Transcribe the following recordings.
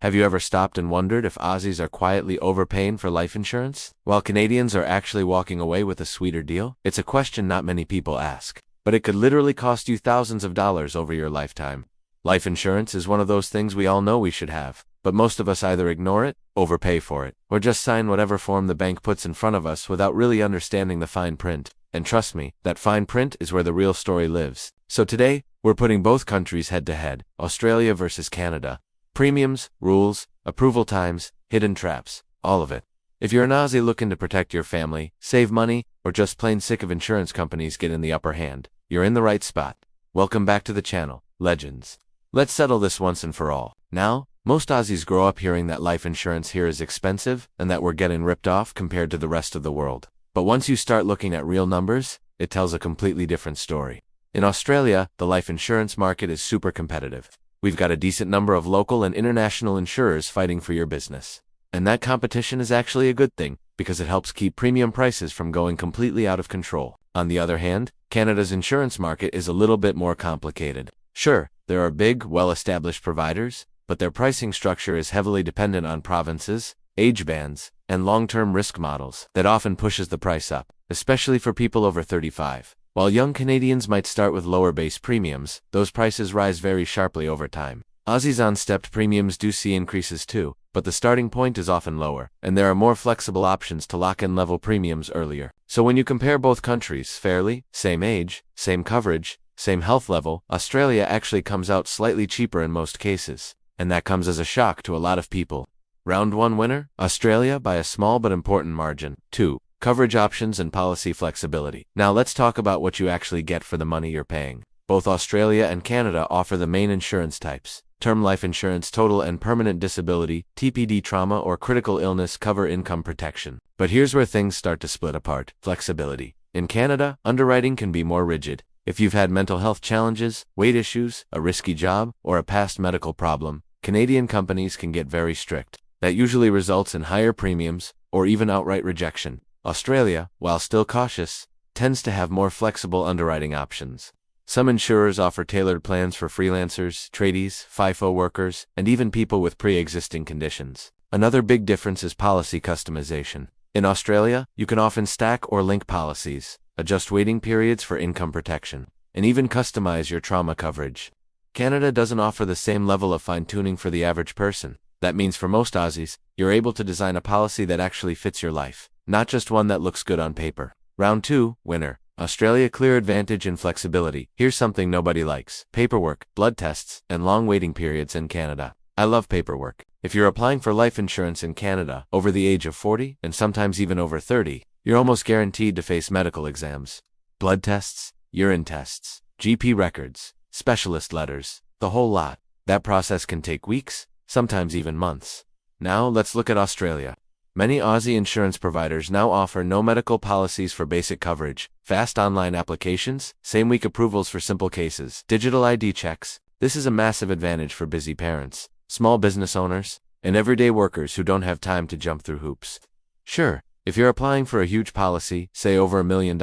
Have you ever stopped and wondered if Aussies are quietly overpaying for life insurance, while Canadians are actually walking away with a sweeter deal? It's a question not many people ask, but it could literally cost you thousands of dollars over your lifetime. Life insurance is one of those things we all know we should have, but most of us either ignore it, overpay for it, or just sign whatever form the bank puts in front of us without really understanding the fine print. And trust me, that fine print is where the real story lives. So today, we're putting both countries head to head, Australia versus Canada. Premiums, rules, approval times, hidden traps, all of it. If you're an Aussie looking to protect your family, save money, or just plain sick of insurance companies getting the upper hand, you're in the right spot. Welcome back to the channel, Legends. Let's settle this once and for all. Now, most Aussies grow up hearing that life insurance here is expensive and that we're getting ripped off compared to the rest of the world. But once you start looking at real numbers, it tells a completely different story. In Australia, the life insurance market is super competitive. We've got a decent number of local and international insurers fighting for your business. And that competition is actually a good thing, because it helps keep premium prices from going completely out of control. On the other hand, Canada's insurance market is a little bit more complicated. Sure, there are big, well-established providers, but their pricing structure is heavily dependent on provinces, age bands, and long-term risk models that often pushes the price up, especially for people over 35. While young Canadians might start with lower base premiums, those prices rise very sharply over time. Aussies on stepped premiums do see increases too, but the starting point is often lower, and there are more flexible options to lock in level premiums earlier. So when you compare both countries fairly, same age, same coverage, same health level, Australia actually comes out slightly cheaper in most cases, and that comes as a shock to a lot of people. Round 1 winner, Australia by a small but important margin. 2. Coverage options and policy flexibility. Now let's talk about what you actually get for the money you're paying. Both Australia and Canada offer the main insurance types: term life insurance, total and permanent disability, TPD, trauma or critical illness cover, income protection. But here's where things start to split apart. Flexibility. In Canada, underwriting can be more rigid. If you've had mental health challenges, weight issues, a risky job, or a past medical problem, Canadian companies can get very strict. That usually results in higher premiums, or even outright rejection. Australia, while still cautious, tends to have more flexible underwriting options. Some insurers offer tailored plans for freelancers, tradies, FIFO workers, and even people with pre-existing conditions. Another big difference is policy customization. In Australia, you can often stack or link policies, adjust waiting periods for income protection, and even customize your trauma coverage. Canada doesn't offer the same level of fine-tuning for the average person. That means for most Aussies, you're able to design a policy that actually fits your life, not just one that looks good on paper. Round 2, winner. Australia, clear advantage in flexibility. Here's something nobody likes: paperwork, blood tests, and long waiting periods in Canada. I love paperwork. If you're applying for life insurance in Canada over the age of 40, and sometimes even over 30, you're almost guaranteed to face medical exams, blood tests, urine tests, GP records, specialist letters, the whole lot. That process can take weeks, sometimes even months. Now let's look at Australia. Many Aussie insurance providers now offer no medical policies for basic coverage, fast online applications, same-week approvals for simple cases, digital ID checks. This is a massive advantage for busy parents, small business owners, and everyday workers who don't have time to jump through hoops. Sure, if you're applying for a huge policy, say over $1 million,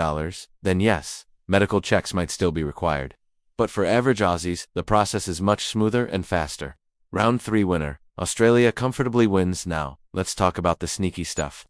then yes, medical checks might still be required. But for average Aussies, the process is much smoother and faster. Round 3 winner. Australia comfortably wins. Now, let's talk about the sneaky stuff.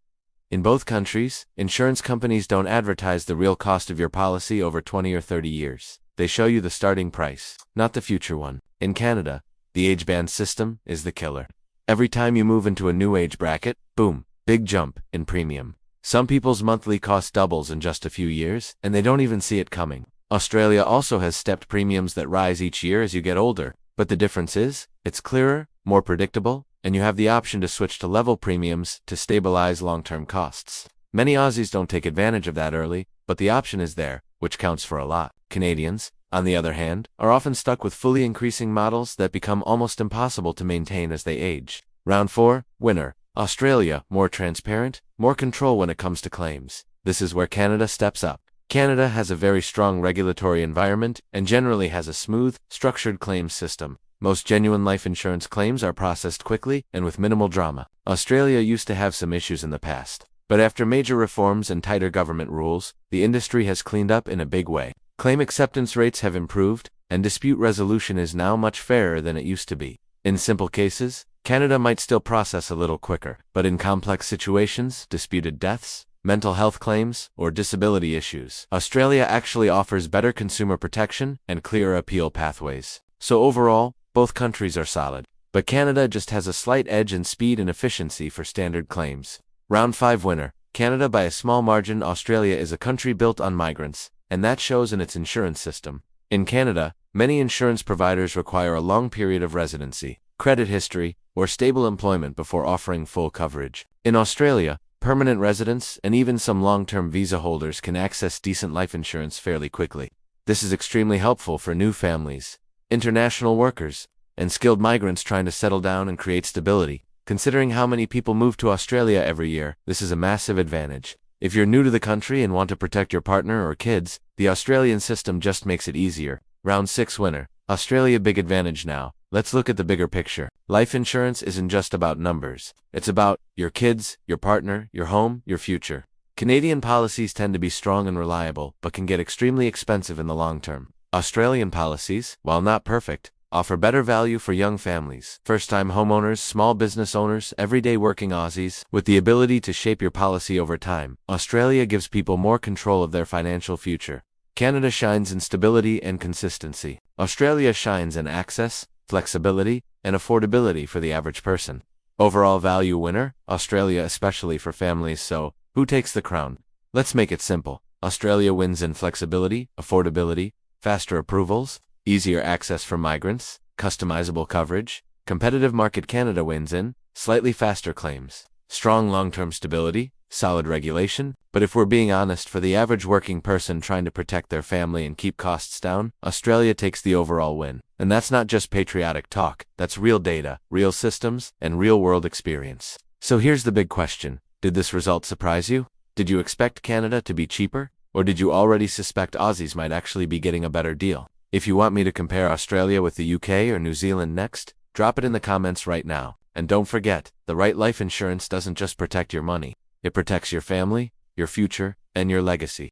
In both countries, insurance companies don't advertise the real cost of your policy over 20 or 30 years. They show you the starting price, not the future one. In Canada, the age band system is the killer. Every time you move into a new age bracket, boom, big jump in premium. Some people's monthly cost doubles in just a few years, and they don't even see it coming. Australia also has stepped premiums that rise each year as you get older, but the difference is, it's clearer, more predictable, and you have the option to switch to level premiums to stabilize long-term costs. Many Aussies don't take advantage of that early, but the option is there, which counts for a lot. Canadians, on the other hand, are often stuck with fully increasing models that become almost impossible to maintain as they age. Round 4, winner. Australia, more transparent, more control when it comes to claims. This is where Canada steps up. Canada has a very strong regulatory environment and generally has a smooth, structured claims system. Most genuine life insurance claims are processed quickly and with minimal drama. Australia used to have some issues in the past, but after major reforms and tighter government rules, the industry has cleaned up in a big way. Claim acceptance rates have improved, and dispute resolution is now much fairer than it used to be. In simple cases, Canada might still process a little quicker, but in complex situations, disputed deaths, mental health claims, or disability issues, Australia actually offers better consumer protection and clearer appeal pathways. So overall, both countries are solid. But Canada just has a slight edge in speed and efficiency for standard claims. Round 5 winner. Canada by a small margin. Australia is a country built on migrants, and that shows in its insurance system. In Canada, many insurance providers require a long period of residency, credit history, or stable employment before offering full coverage. In Australia, permanent residents and even some long-term visa holders can access decent life insurance fairly quickly. This is extremely helpful for new families, international workers, and skilled migrants trying to settle down and create stability. Considering how many people move to Australia every year, this is a massive advantage. If you're new to the country and want to protect your partner or kids, the Australian system just makes it easier. Round 6 winner. Australia big advantage now. Let's look at the bigger picture. Life insurance isn't just about numbers. It's about your kids, your partner, your home, your future. Canadian policies tend to be strong and reliable, but can get extremely expensive in the long term. Australian policies, while not perfect, offer better value for young families, first-time homeowners, small business owners, everyday working Aussies. With the ability to shape your policy over time, Australia gives people more control of their financial future. Canada shines in stability and consistency. Australia shines in access, flexibility, and affordability for the average person. Overall value winner, Australia, especially for families. So, who takes the crown? Let's make it simple. Australia wins in flexibility, affordability, faster approvals, easier access for migrants, customizable coverage, competitive market. Canada wins in slightly faster claims, strong long-term stability, solid regulation. But if we're being honest, for the average working person trying to protect their family and keep costs down, Australia takes the overall win. And that's not just patriotic talk, that's real data, real systems, and real-world experience. So here's the big question. Did this result surprise you? Did you expect Canada to be cheaper? Or did you already suspect Aussies might actually be getting a better deal? If you want me to compare Australia with the UK or New Zealand next, drop it in the comments right now. And don't forget, the right life insurance doesn't just protect your money. It protects your family, your future, and your legacy.